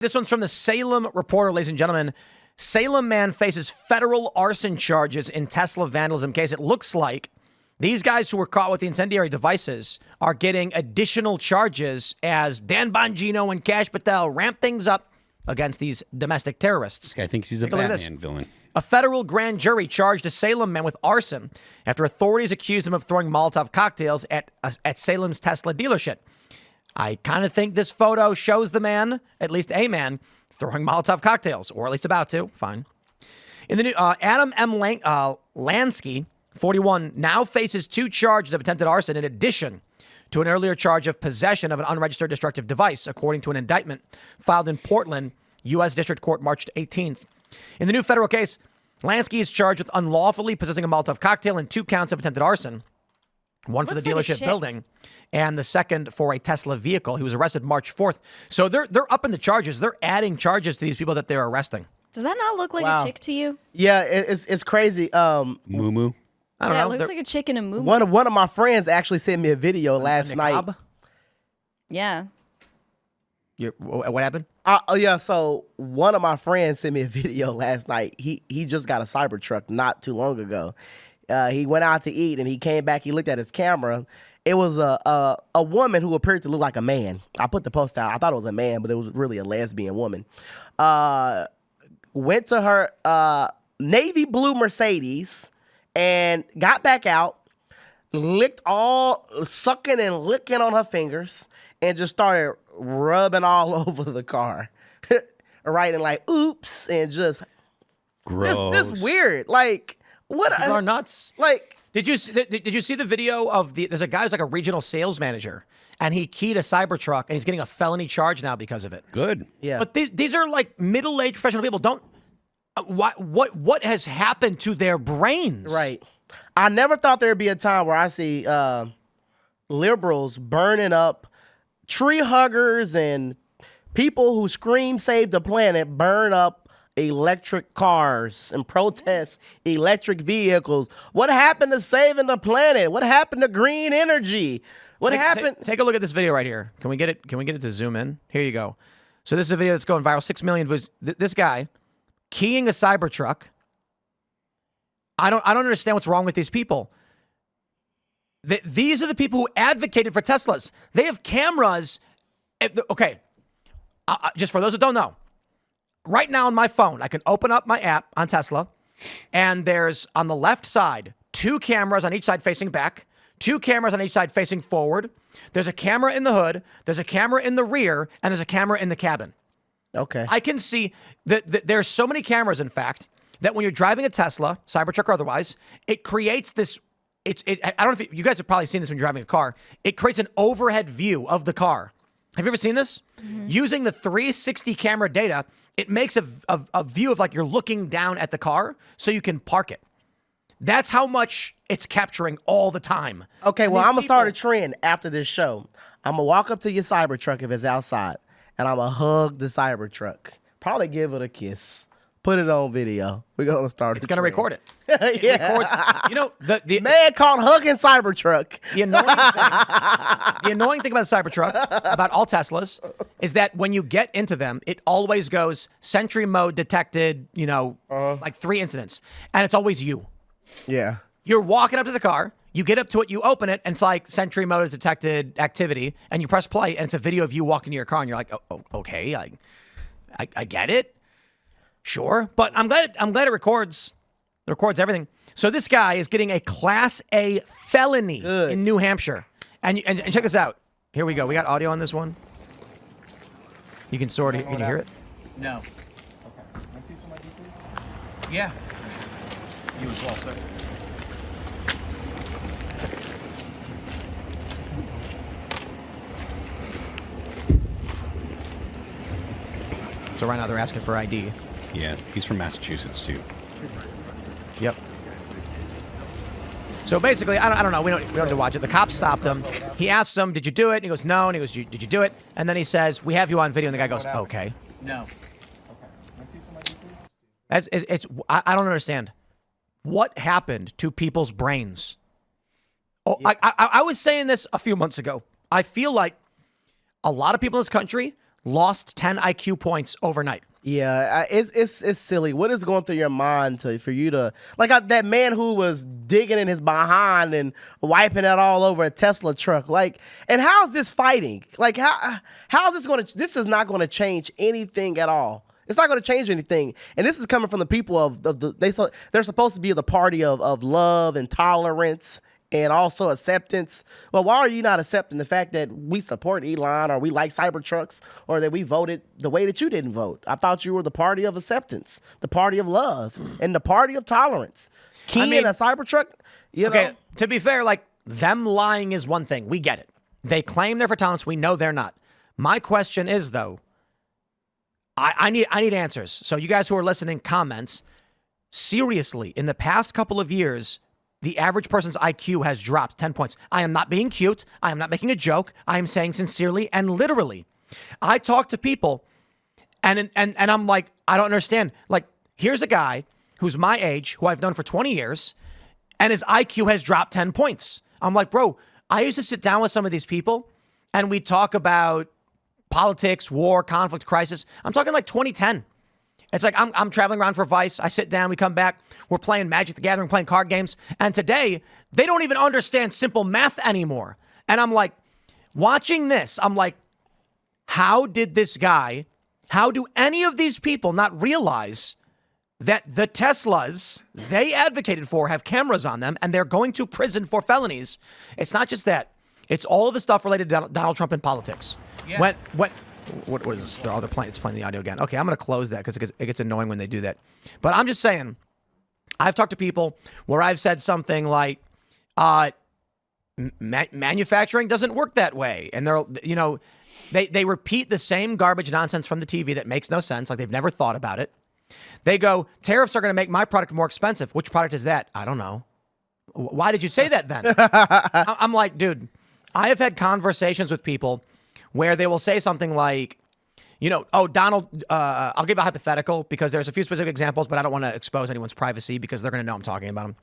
This one's from the Salem Reporter, ladies and gentlemen. Salem man faces federal arson charges in Tesla vandalism case. It looks like these guys who were caught with the incendiary devices are getting additional charges as Dan Bongino and Kash Patel ramp things up against these domestic terrorists. I think he's a Batman villain. A federal grand jury charged a Salem man with arson after authorities accused him of throwing Molotov cocktails at Salem's Tesla dealership. I kind of think this photo shows the man, at least a man, throwing Molotov cocktails, or at least about to. Fine. In the new, Adam M. Lansky, 41, now faces 2 charges of attempted arson in addition to an earlier charge of possession of an unregistered destructive device, according to an indictment filed in Portland, U.S. District Court, March 18th. In the new federal case, Lansky is charged with unlawfully possessing a Molotov cocktail and 2 counts of attempted arson. One for the dealership building, and the second for a Tesla vehicle. He was arrested March 4th. So they're up in the charges. They're adding charges to these people that they're arresting. Does that not look like a chick to you? Yeah, it's crazy. Moo-moo. I don't know. It looks like a chick in a moo-moo. One of my friends actually sent me a video last night. Yeah. What happened? So one of my friends sent me a video last night. He just got a Cybertruck not too long ago. He went out to eat and he came back. He looked at his camera. It was a woman who appeared to look like a man. I put the post out. I thought it was a man, but it was really a lesbian woman. Went to her navy blue Mercedes and got back out, sucking and licking on her fingers, and just started rubbing all over the car. Writing like, oops, and just gross. Just weird. Like, what These are nuts. Like, did you see the video of there's a guy who's like a regional sales manager, and he keyed a Cybertruck, and he's getting a felony charge now because of it. Good. Yeah. But these are like middle-aged professional people. Don't what has happened to their brains? Right. I never thought there'd be a time where I see liberals burning up tree huggers and people who scream save the planet burn up electric cars and protest electric vehicles. What happened to saving the planet? What happened to green energy? What happened? Take a look at this video right here. Can we get it? Can we get it to zoom in? Here you go. So this is a video that's going viral. 6 million views. This guy keying a Cybertruck. I don't understand what's wrong with these people. These are the people who advocated for Teslas. They have cameras. Okay. Just for those who don't know. Right now on my phone, I can open up my app on Tesla, and there's on the left side 2 cameras on each side facing back, 2 cameras on each side facing forward. There's a camera in the hood, there's a camera in the rear, and there's a camera in the cabin. Okay. I can see that there's so many cameras, in fact, that when you're driving a Tesla, Cybertruck or otherwise, it creates this. I don't know if you guys have probably seen this when you're driving a car. It creates an overhead view of the car. Have you ever seen this? Mm-hmm. Using the 360 camera data, it makes a view of like you're looking down at the car so you can park it. That's how much it's capturing all the time. Okay, well, I'm going to start a trend after this show. I'm going to walk up to your Cybertruck if it's outside, and I'm going to hug the Cybertruck. Probably give it a kiss. Put it on video. We're going to start. It's going to record it. Yeah. Records. You know, the man called hugging Cybertruck. The annoying thing about the Cybertruck, about all Teslas, is that when you get into them, it always goes Sentry mode detected, like 3 incidents. And it's always you. Yeah. You're walking up to the car, you get up to it, you open it, and it's like Sentry mode detected activity, and you press play, and it's a video of you walking to your car, and you're like, oh, okay, I get it. Sure, but I'm glad it records. It records everything. So this guy is getting a Class A felony in New Hampshire. And check this out. Here we go. We got audio on this one. You can sort it. Can you hear it? No. Okay. Can I see some ID, please? Yeah. You as well, sir. So right now they're asking for ID. Yeah, he's from Massachusetts too. Yep. So basically, I don't know. We don't need to watch it. The cops stopped him. He asks him, "Did you do it?" And he goes, "No." And he goes, "Did you do it?" And then he says, "We have you on video." And the guy goes, "Okay." No. Okay. Can I see some ID, please? I don't understand. What happened to people's brains? Oh, yeah. I was saying this a few months ago. I feel like a lot of people in this country lost 10 IQ points overnight. Yeah, it's silly. What is going through your mind for you to that man who was digging in his behind and wiping it all over a Tesla truck? And how is this fighting? How is this going to? This is not going to change anything at all. It's not going to change anything. And this is coming from the people of the they're supposed to be the party of love and tolerance and also acceptance. Well, why are you not accepting the fact that we support Elon or we like Cybertrucks or that we voted the way that you didn't vote? I thought you were the party of acceptance, the party of love, and the party of tolerance. Key in a Cybertruck, know? To be fair, them lying is one thing. We get it. They claim they're for tolerance. We know they're not. My question is, though, I need answers. So you guys who are listening, comments. Seriously, in the past couple of years, the average person's IQ has dropped 10 points. I am not being cute. I am not making a joke. I am saying sincerely and literally. I talk to people and I'm like, I don't understand. Here's a guy who's my age, who I've known for 20 years, and his IQ has dropped 10 points. I'm like, bro, I used to sit down with some of these people and we talk about politics, war, conflict, crisis. I'm talking 2010. It's I'm traveling around for Vice. I sit down, we come back, we're playing Magic the Gathering, playing card games. And today, they don't even understand simple math anymore. And I'm like, watching this, I'm like, how do any of these people not realize that the Teslas they advocated for have cameras on them and they're going to prison for felonies? It's not just that. It's all of the stuff related to Donald Trump and politics. Yeah. What is this? Oh, they're playing. It's playing the audio again. Okay, I'm going to close that because it gets annoying when they do that. But I'm just saying, I've talked to people where I've said something like, manufacturing doesn't work that way. And they repeat the same garbage nonsense from the TV that makes no sense. They've never thought about it. They go, tariffs are going to make my product more expensive. Which product is that? I don't know. Why did you say that then? I'm like, dude, I have had conversations with people where they will say something like, Donald, I'll give a hypothetical because there's a few specific examples, but I don't want to expose anyone's privacy because they're going to know I'm talking about them.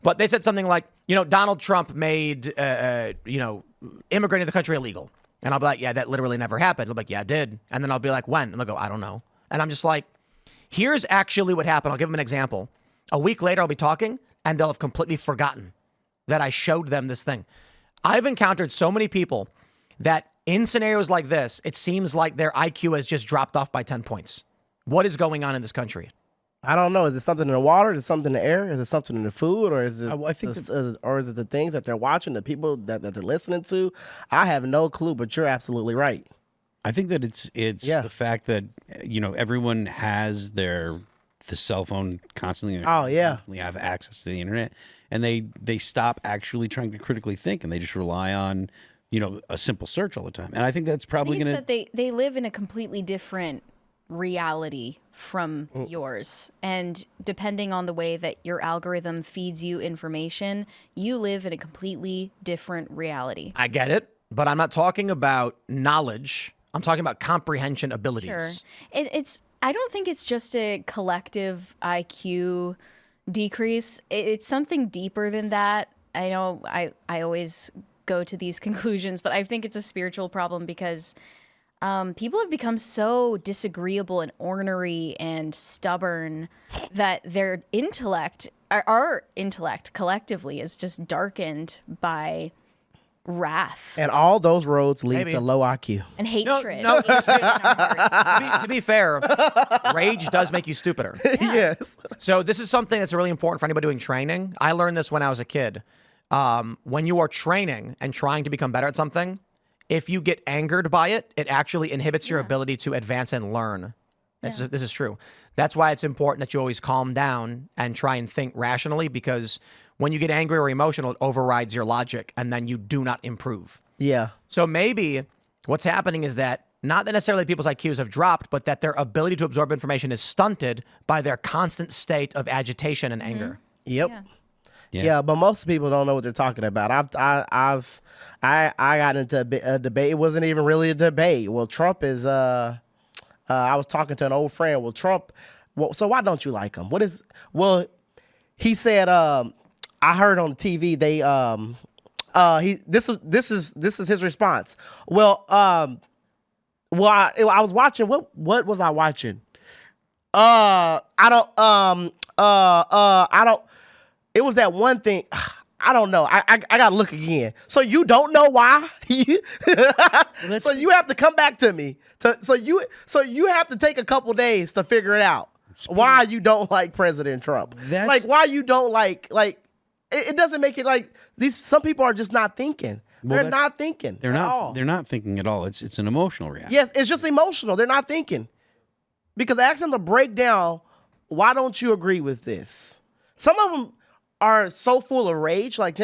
But they said something like, Donald Trump made, immigrating to the country illegal. And I'll be like, yeah, that literally never happened. They'll be like, yeah, it did. And then I'll be like, when? And they'll go, I don't know. And I'm just like, here's actually what happened. I'll give them an example. A week later, I'll be talking and they'll have completely forgotten that I showed them this thing. I've encountered so many people that in scenarios like this, it seems like their IQ has just dropped off by 10 points. What is going on in this country? I don't know. Is it something in the water? Is it something in the air? Is it something in the food? Or is it, or is it the things that they're watching, the people that they're listening to? I have no clue, but you're absolutely right. I think that it's the fact that, everyone has the cell phone constantly. Oh, yeah. Constantly have access to the internet. And they stop actually trying to critically think and they just rely on a simple search all the time. And I think that's probably going to... They live in a completely different reality from yours. And depending on the way that your algorithm feeds you information, you live in a completely different reality. I get it, but I'm not talking about knowledge. I'm talking about comprehension abilities. Sure. I don't think it's just a collective IQ decrease. It's something deeper than that. I know I always go to these conclusions, but I think it's a spiritual problem because people have become so disagreeable and ornery and stubborn that their intellect, our intellect collectively, is just darkened by wrath. And all those roads lead to low IQ. And hatred. No. To be fair, rage does make you stupider. Yeah. Yes. So this is something that's really important for anybody doing training. I learned this when I was a kid. When you are training and trying to become better at something, if you get angered by it, it actually inhibits your ability to advance and learn. This is true. That's why it's important that you always calm down and try and think rationally, because when you get angry or emotional, it overrides your logic and then you do not improve. Yeah. So maybe what's happening is that not that necessarily people's IQs have dropped, but that their ability to absorb information is stunted by their constant state of agitation and anger. Yep. Yeah, but most people don't know what they're talking about. I got into a debate. It wasn't even really a debate. Well, Trump is. I was talking to an old friend. Well, Trump. Well, so why don't you like him? What is? Well, he said. I heard on the TV they. This is his response. Well, Well, I was watching. What was I watching? I don't. It was that one thing. I don't know. I gotta look again. So you don't know why? So you have to come back to me. So you have to take a couple days to figure it out. Why you don't like President Trump? Like why you don't like it doesn't make it like some people are just not thinking. They're not thinking. They're not thinking at all. It's an emotional reaction. Yes, it's just emotional. They're not thinking. Because ask them to break down, why don't you agree with this? Some of them are so full of rage, like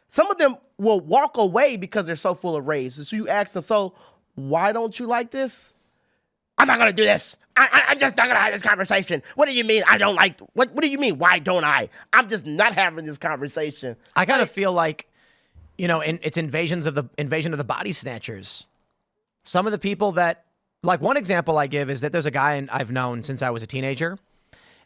some of them will walk away because they're so full of rage. So you ask them, so why don't you like this? I'm not gonna do this. I'm just not gonna have this conversation. What do you mean I don't like? What do you mean? Why don't I? I'm just not having this conversation. I kind of feel like, it's invasion of the body snatchers. Some of the people that, like, one example I give is that there's a guy I've known since I was a teenager.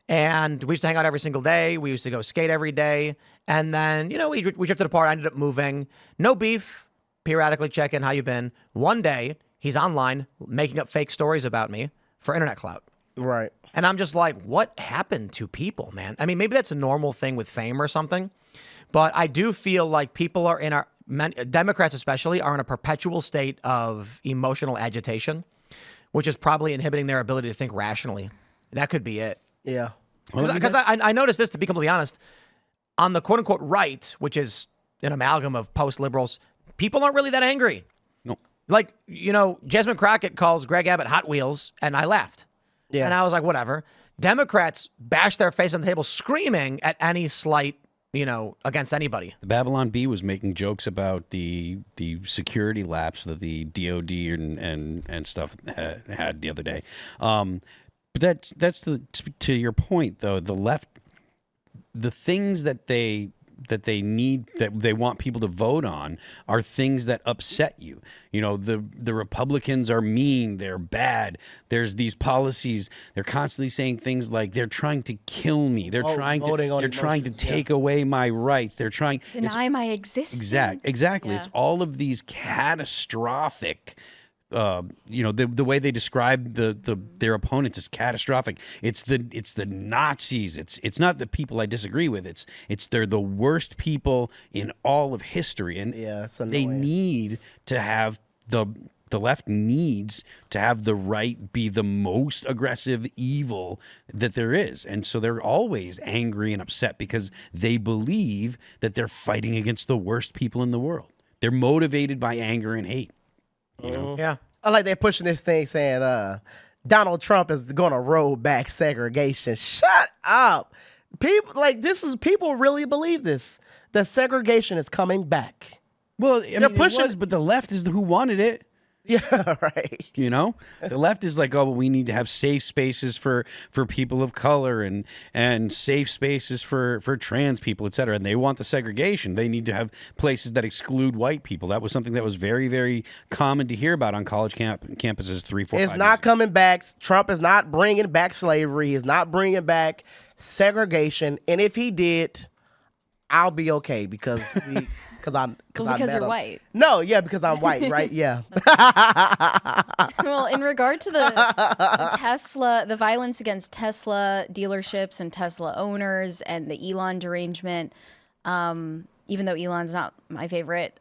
And we used to hang out every single day. We used to go skate every day. And then, we drifted apart. I ended up moving. No beef. Periodically check in. How you been? One day, he's online making up fake stories about me for internet clout. Right. And I'm just like, what happened to people, man? I mean, maybe that's a normal thing with fame or something. But I do feel like people are Democrats especially, are in a perpetual state of emotional agitation, which is probably inhibiting their ability to think rationally. That could be it. Yeah. Because I noticed this, to be completely honest, on the quote-unquote right, which is an amalgam of post-liberals, people aren't really that angry. No. Like, Jasmine Crockett calls Greg Abbott Hot Wheels, and I laughed. Yeah. And I was like, whatever. Democrats bash their face on the table screaming at any slight, against anybody. The Babylon Bee was making jokes about the security lapse that the DOD and stuff had the other day. But that's to your point, though. The left, the things that they need, that they want people to vote on, are things that upset you. The Republicans are mean, they're bad. There's these policies. They're constantly saying things like they're trying to kill me. They're trying to take away my rights. They're trying to deny my existence. Exactly. Yeah. It's all of these catastrophic. The way they describe their opponents is catastrophic. It's the Nazis. It's not the people I disagree with. They're the worst people in all of history, and they need to have the left needs to have the right be the most aggressive evil that there is, and so they're always angry and upset because they believe that they're fighting against the worst people in the world. They're motivated by anger and hate. Yeah. I like they're pushing this thing saying Donald Trump is going to roll back segregation. Shut up. People really believe this. That segregation is coming back. Well, it was, but the left is who wanted it. Yeah, right. The left is like, oh, but we need to have safe spaces for people of color and safe spaces for trans people, et cetera. And they want the segregation. They need to have places that exclude white people. That was something that was very, very common to hear about on college campuses 3, 4, 5 It's not coming back. Trump is not bringing back slavery. He's not bringing back segregation. And if he did, I'll be okay because you're white. No, yeah, because I'm white, right? Yeah. Well, in regard to the violence against Tesla dealerships and Tesla owners and the Elon derangement, even though Elon's not my favorite,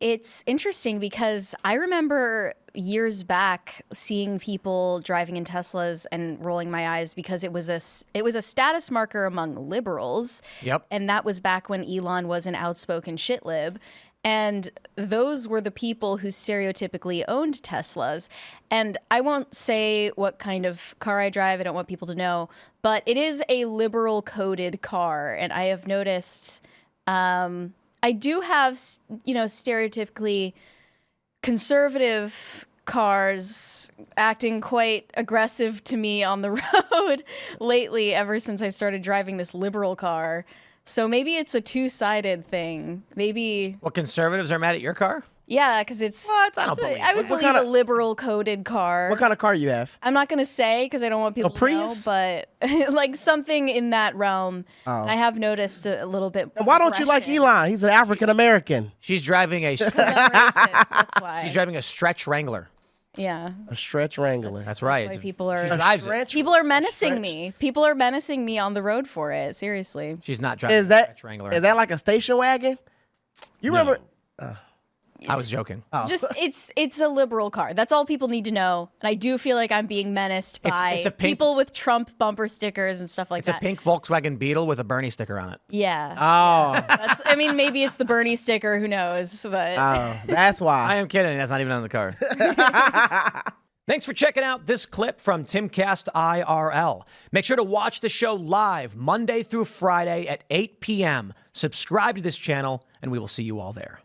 it's interesting because I remember years back seeing people driving in Teslas and rolling my eyes because it was a status marker among liberals. Yep. And that was back when Elon was an outspoken shitlib. And those were the people who stereotypically owned Teslas. And I won't say what kind of car I drive. I don't want people to know. But it is a liberal coded car. And I have noticed I do have, stereotypically conservative cars acting quite aggressive to me on the road lately, ever since I started driving this liberal car. So maybe it's a two-sided thing. Maybe. Well, conservatives are mad at your car? Yeah, because it's. What? I don't believe. I would believe a liberal coded car. What kind of car you have? I'm not gonna say because I don't want people to know, but like something in that realm. Oh. I have noticed a little bit. And why don't you like Elon? He's an African American. She's driving a. Because I'm racist. That's why. She's driving a stretch Wrangler. Yeah. A stretch Wrangler. That's right. That's why people are She drives it. stretch- people are menacing stretch- me. People are menacing me on the road for it. Seriously. She's not driving Is a that stretch Wrangler. is that like a station wagon? You remember? I was joking. Just it's a liberal car. That's all people need to know. And I do feel like I'm being menaced by it's a pink- people with Trump bumper stickers and stuff like It's a that. pink Volkswagen Beetle with a Bernie sticker on it. Yeah. Oh, That's, I mean, maybe it's the Bernie sticker. Who knows? But that's I why. am kidding. That's not even on the car. Thanks for checking out this clip from Timcast IRL. Make sure to watch the show live Monday through Friday at 8 p.m. Subscribe to this channel, and we will see you all there.